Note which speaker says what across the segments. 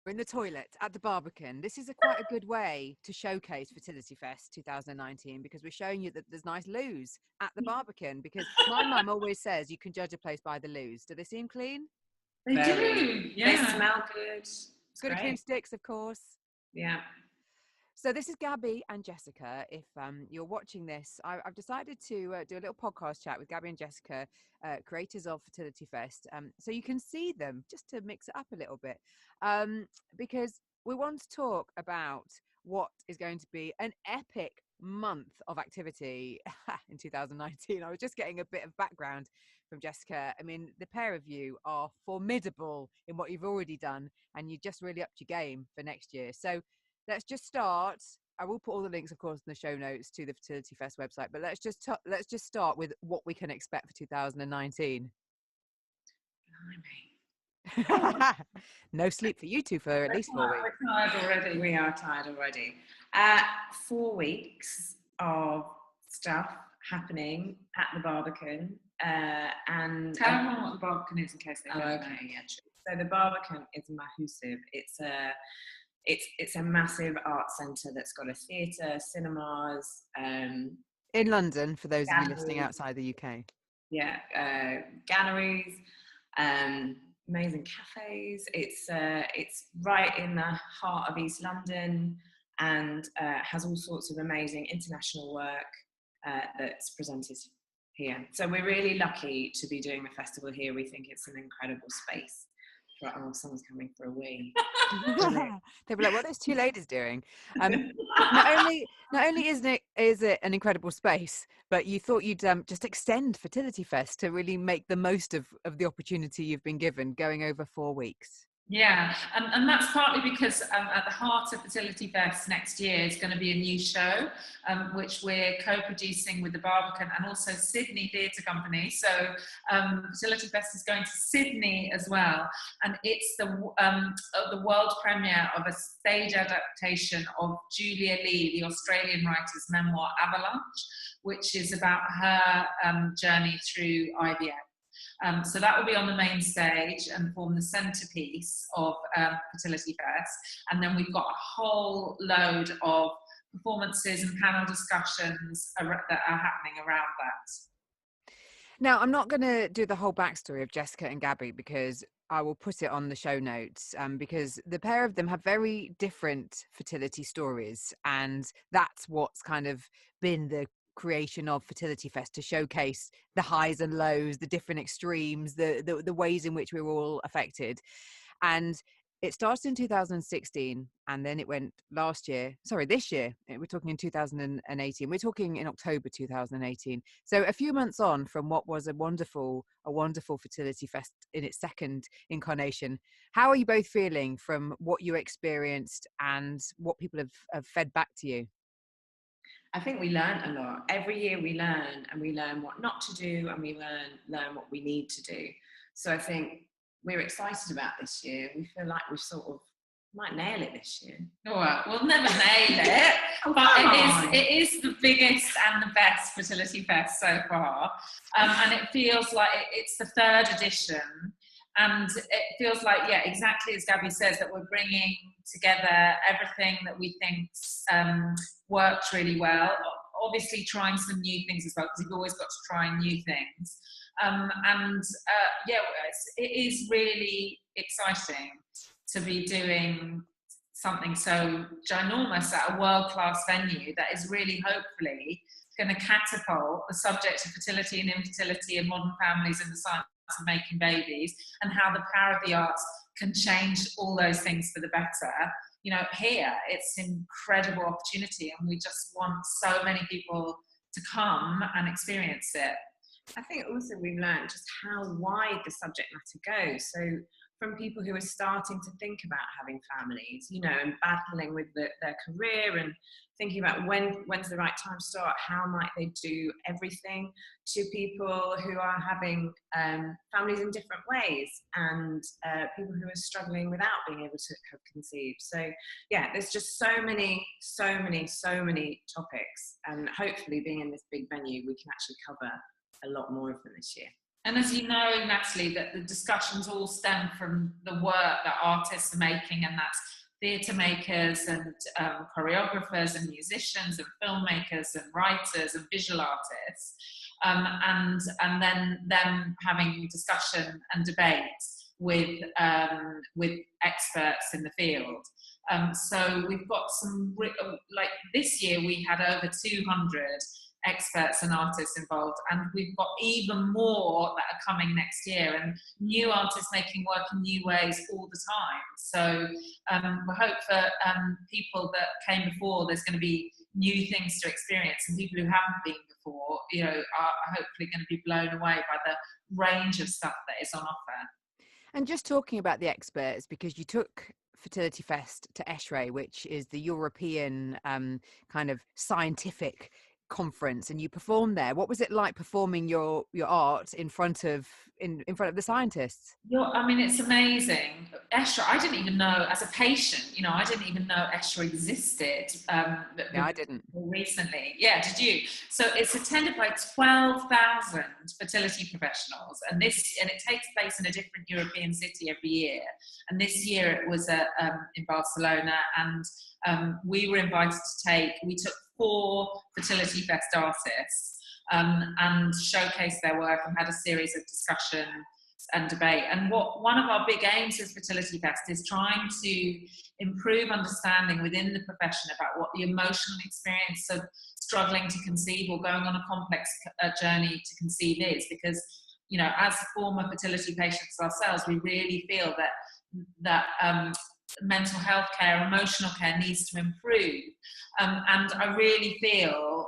Speaker 1: in the toilet at the Barbican. This is quite a good way to showcase Fertility Fest 2019 because we're showing you that there's nice loos at the Barbican, because my mum always says you can judge a place by the loos. Do they seem clean?
Speaker 2: They do. Yeah.
Speaker 3: They smell good. It's
Speaker 1: Good at clean sticks, of course.
Speaker 3: Yeah.
Speaker 1: So this is Gaby and Jessica. If you're watching this, I've decided to do a little podcast chat with Gaby and Jessica, creators of Fertility Fest, so you can see them, just to mix it up a little bit, because we want to talk about what is going to be an epic month of activity in 2019. I was just getting a bit of background from Jessica. I mean, the pair of you are formidable in what you've already done, and you just really upped your game for next year. So let's just start. I will put all the links, of course, in the show notes to the Fertility Fest website. But let's just start with what we can expect for 2019. No sleep for you two for at least 4 weeks.
Speaker 3: We're tired already. We are tired already. 4 weeks of stuff happening at the Barbican. And
Speaker 2: tell them what the Barbican is in case they don't know.
Speaker 3: Yeah, true. So the Barbican is massive. It's a massive art centre that's got a theatre, cinemas.
Speaker 1: In London, for those of you listening outside the UK.
Speaker 3: Yeah, galleries, amazing cafes. It's right in the heart of East London, and has all sorts of amazing international work that's presented here. So we're really lucky to be doing the festival here. We think it's an incredible space. Oh, someone's coming for a wee.
Speaker 1: They'll be like, what are those two ladies doing? Not only is it an incredible space, but you thought you'd just extend Fertility Fest to really make the most of the opportunity you've been given, going over 4 weeks.
Speaker 2: Yeah, and that's partly because at the heart of Fertility Fest next year is going to be a new show, which we're co-producing with the Barbican and also Sydney Theatre Company. So Fertility Fest is going to Sydney as well, and it's the world premiere of a stage adaptation of Julia Lee, the Australian writer's memoir Avalanche, which is about her journey through IVF. So that will be on the main stage and form the centrepiece of Fertility Fest. And then we've got a whole load of performances and panel discussions that are happening around that.
Speaker 1: Now, I'm not going to do the whole backstory of Jessica and Gaby because I will put it on the show notes, because the pair of them have very different fertility stories. And that's what's kind of been the creation of Fertility Fest, to showcase the highs and lows, the different extremes, the ways in which we were all affected. And it started in 2016, and then it went this year, we're talking in 2018, we're talking in October 2018. So a few months on from what was a wonderful Fertility Fest in its second incarnation. How are you both feeling from what you experienced and what people have fed back to you?
Speaker 3: I think we learn a lot. Every year we learn, and we learn what not to do, and we learn what we need to do. So I think we're excited about this year. We feel like we sort of might nail it this year.
Speaker 2: Oh, well, we'll never nail it, but it is the biggest and the best Fertility Fest so far. And it feels like it's the third edition. And it feels like, yeah, exactly as Gaby says, that we're bringing together everything that we think works really well. Obviously trying some new things as well, because you've always got to try new things. It is really exciting to be doing something so ginormous at a world-class venue that is really hopefully going to catapult the subject of fertility and infertility and modern families and the science of making babies, and how the power of the arts can change all those things for the better. You know, here it's an incredible opportunity, and we just want so many people to come and experience it.
Speaker 3: I think also we've learned just how wide the subject matter goes. So from people who are starting to think about having families, you know, and battling with their career and thinking about when's the right time to start, how might they do everything, to people who are having families in different ways, and people who are struggling without being able to have conceived. So yeah, there's just so many topics, and hopefully being in this big venue, we can actually cover a lot more of them this year.
Speaker 2: And as you know, Natalie, that the discussions all stem from the work that artists are making, and that's theatre makers and choreographers and musicians and filmmakers and writers and visual artists, and then them having discussion and debates with experts in the field. So we've got some, like this year we had over 200 experts and artists involved, and we've got even more that are coming next year, and new artists making work in new ways all the time. So we hope for people that came before, there's going to be new things to experience, and people who haven't been before, you know, are hopefully going to be blown away by the range of stuff that is on offer.
Speaker 1: And just talking about the experts, because you took Fertility Fest to Eshrei, which is the European kind of scientific conference, and you performed there. What was it like performing your art in front of the scientists?
Speaker 2: I mean, it's amazing. Eshrei, I didn't even know, as a patient, you know, I didn't even know Eshrei existed.
Speaker 1: Yeah, I didn't.
Speaker 2: Recently. Yeah, did you? So it's attended by 12,000 fertility professionals, and it takes place in a different European city every year. And this year it was in Barcelona, and we were invited to we took 4 Fertility Fest artists and showcased their work and had a series of discussions and debate. And one of our big aims as Fertility Fest is trying to improve understanding within the profession about what the emotional experience of struggling to conceive or going on a complex journey to conceive is. Because, you know, as former fertility patients ourselves, we really feel that mental health care, emotional care needs to improve. And I really feel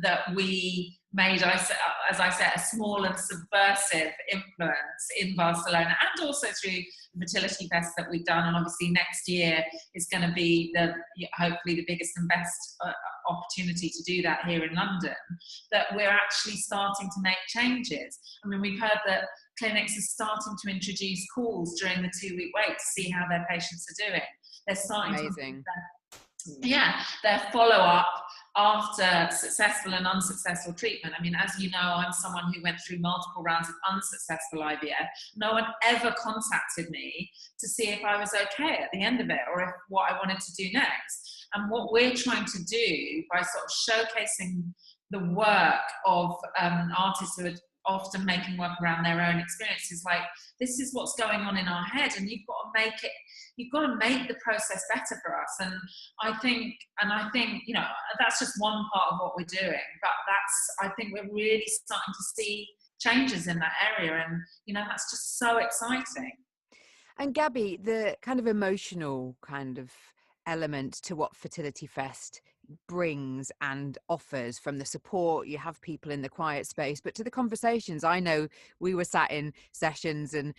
Speaker 2: that we made, as I said, a small and subversive influence in Barcelona, and also through the Fertility Fest that we've done. And obviously next year is going to be hopefully the biggest and best opportunity to do that here in London, that we're actually starting to make changes. I mean, we've heard that clinics are starting to introduce calls during the 2-week wait to see how their patients are doing. They're starting
Speaker 1: Amazing.
Speaker 2: their follow-up after successful and unsuccessful treatment. I mean, as you know, I'm someone who went through multiple rounds of unsuccessful IVF. No one ever contacted me to see if I was okay at the end of it, or if what I wanted to do next. And what we're trying to do by sort of showcasing the work of artists who are often making work around their own experiences, like, this is what's going on in our head, and you've got to make the process better for us. And I think, you know, that's just one part of what we're doing, but I think we're really starting to see changes in that area, and, you know, that's just so exciting.
Speaker 1: And Gaby, the kind of emotional kind of element to what Fertility Fest brings and offers, from the support, you have people in the quiet space, but to the conversations. I know we were sat in sessions and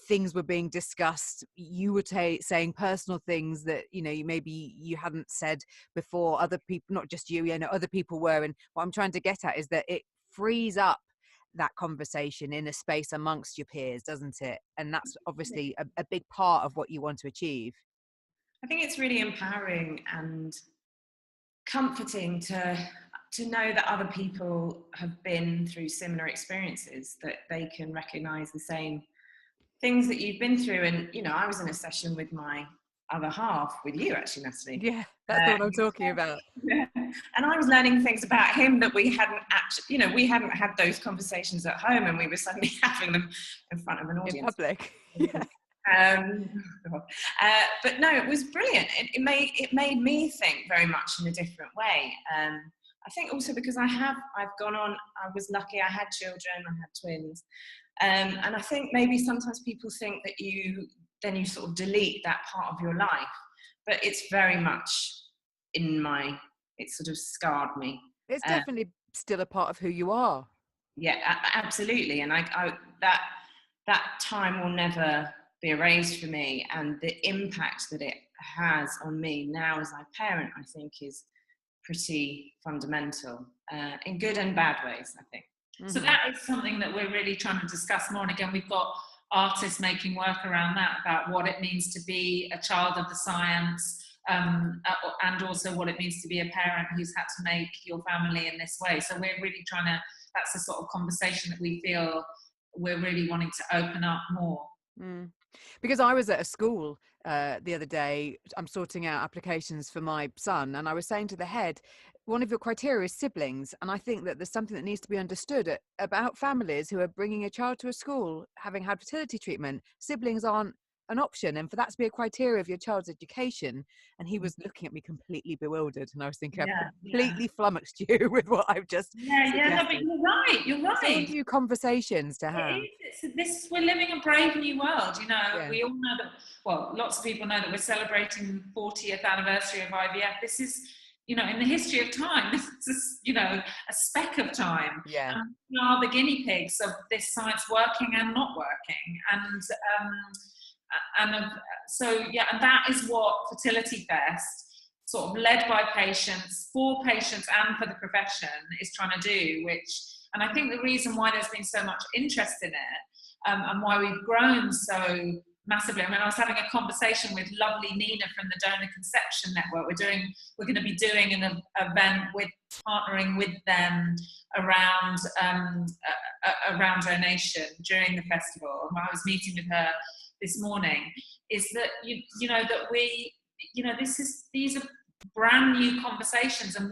Speaker 1: things were being discussed. You were saying personal things that, you know, maybe you hadn't said before. Other people, not just you know, other people were. And what I'm trying to get at is that it frees up that conversation in a space amongst your peers, doesn't it? And that's obviously a big part of what you want to achieve.
Speaker 3: I think it's really empowering and comforting to know that other people have been through similar experiences, that they can recognize the same things that you've been through. And, you know, I was in a session with my other half, with you actually, Natalie.
Speaker 1: Yeah, that's what I'm talking about.
Speaker 3: Yeah. And I was learning things about him that we hadn't actually, you know, we hadn't had those conversations at home, and we were suddenly having them in front of an audience.
Speaker 1: In public. Yeah.
Speaker 3: But no, it was brilliant. It made me think very much in a different way. I think also because I was lucky, I had children, I had twins. And I think maybe sometimes people think that you sort of delete that part of your life, but it's very much it sort of scarred me.
Speaker 1: It's definitely still a part of who you are.
Speaker 3: Yeah, absolutely. And that time will never be erased for me, and the impact that it has on me now as I parent, I think, is pretty fundamental, in good and bad ways, I think.
Speaker 2: Mm-hmm. So that is something that we're really trying to discuss more. And again, we've got artists making work around that, about what it means to be a child of the science, and also what it means to be a parent who's had to make your family in this way. So we're really that's the sort of conversation that we feel we're really wanting to open up more.
Speaker 1: Because I was at a school the other day, I'm sorting out applications for my son, and I was saying to the head, one of your criteria is siblings, and I think that there's something that needs to be understood about families who are bringing a child to a school having had fertility treatment. Siblings aren't an option, and for that to be a criteria of your child's education. And he was looking at me completely bewildered, and I was thinking, I've completely flummoxed you with what I've just suggested.
Speaker 2: No, but you're right.
Speaker 1: So new conversations to have.
Speaker 2: We're living a brave new world, we all know that, well, lots of people know that we're celebrating the 40th anniversary of IVF. This is, in the history of time, this is, a speck of time.
Speaker 1: Yeah.
Speaker 2: We are the guinea pigs of this science working and not working. And that is what Fertility Fest, sort of led by patients, for patients and for the profession, is trying to do, and I think the reason why there's been so much interest in it, and why we've grown so massively. I mean, I was having a conversation with lovely Nina from the Donor Conception Network. We're going to be doing an event partnering with them around donation during the festival. And I was meeting with her this morning. Is that these are brand new conversations, and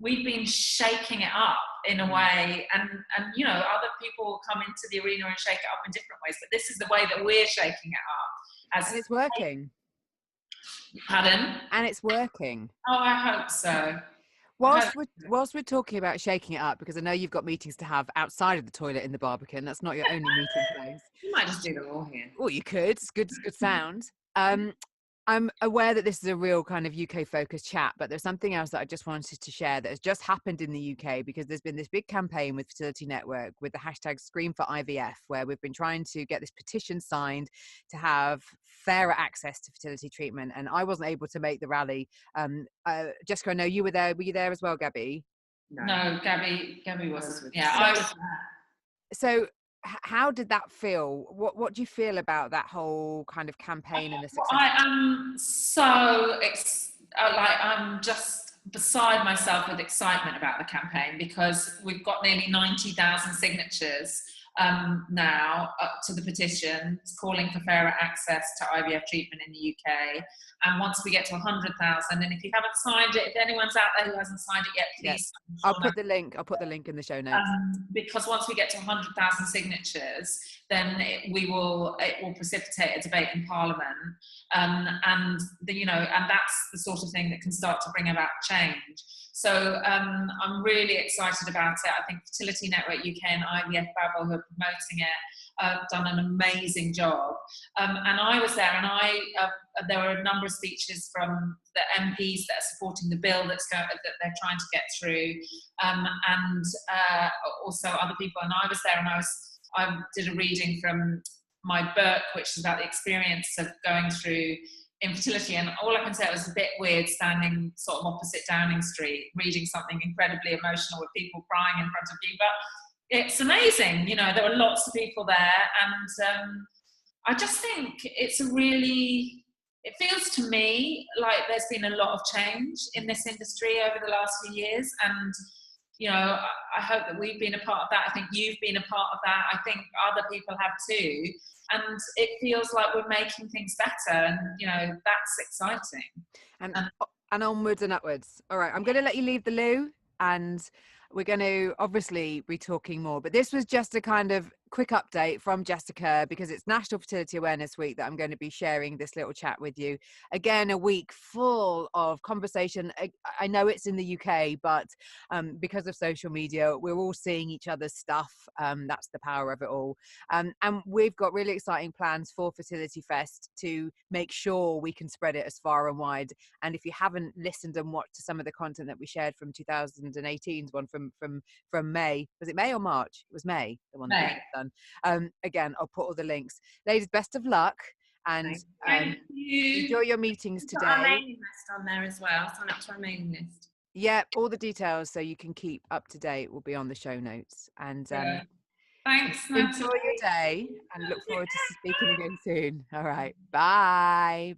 Speaker 2: we've been shaking it up in a way, and other people come into the arena and shake it up in different ways, but this is the way that we're shaking it up.
Speaker 1: And it's working.
Speaker 2: Pardon?
Speaker 1: And it's working.
Speaker 2: Oh, I hope so.
Speaker 1: Whilst we're talking about shaking it up, because I know you've got meetings to have outside of the toilet in the Barbican, that's not your only meeting place.
Speaker 3: You might just do them all here.
Speaker 1: Well, you could. It's good sound. I'm aware that this is a real kind of UK focused chat, but there's something else that I just wanted to share that has just happened in the UK, because there's been this big campaign with Fertility Network with the hashtag Scream for IVF, where we've been trying to get this petition signed to have fairer access to fertility treatment. And I wasn't able to make the rally. Jessica, I know you were there. Were you there as well, Gaby?
Speaker 2: No, Gaby was. Yeah,
Speaker 3: I was there.
Speaker 1: So how did that feel? What do you feel about that whole kind of campaign and the success?
Speaker 2: I am so I'm just beside myself with excitement about the campaign, because we've got nearly 90,000 signatures now up to the petition calling for fairer access to IVF treatment in the UK. And once we get to 100,000, and if you haven't signed it, if anyone's out there who hasn't signed it yet, please.
Speaker 1: Yes. I'll put the link in the show notes.
Speaker 2: Because once we get to 100,000 signatures, then it will precipitate a debate in Parliament, and that's the sort of thing that can start to bring about change. So I'm really excited about it. I think Fertility Network UK and IVF Babel, who are promoting it, have done an amazing job. And I was there, and there were a number of speeches from the MPs that are supporting the bill that they're trying to get through, and also other people. And I was there, and I did a reading from my book, which is about the experience of going through infertility, and all I can say, it was a bit weird standing sort of opposite Downing Street reading something incredibly emotional with people crying in front of you, but it's amazing. There were lots of people there, and I just think it feels to me like there's been a lot of change in this industry over the last few years, and I hope that we've been a part of that. I think you've been a part of that. I think other people have too. And it feels like we're making things better, and that's exciting.
Speaker 1: And onwards and upwards. All right, I'm going to let you leave the loo, and we're going to obviously be talking more. But this was just a kind of quick update from Jessica, because it's National Fertility Awareness Week that I'm going to be sharing this little chat with you. Again, a week full of conversation. I know it's in the UK, but because of social media, we're all seeing each other's stuff. That's the power of it all. And we've got really exciting plans for Fertility Fest to make sure we can spread it as far and wide. And if you haven't listened and watched some of the content that we shared from 2018's one from May, was it May or March? It was May, the one that we've done. Again, I'll put all the links. Ladies, best of luck, and enjoy your meetings today.
Speaker 3: Our mailing list on there as well. Sign up to our mailing list.
Speaker 1: Yeah, all the details so you can keep up to date will be on the show notes. And
Speaker 2: thanks.
Speaker 1: Enjoy your day, and look forward to speaking again soon. All right, bye.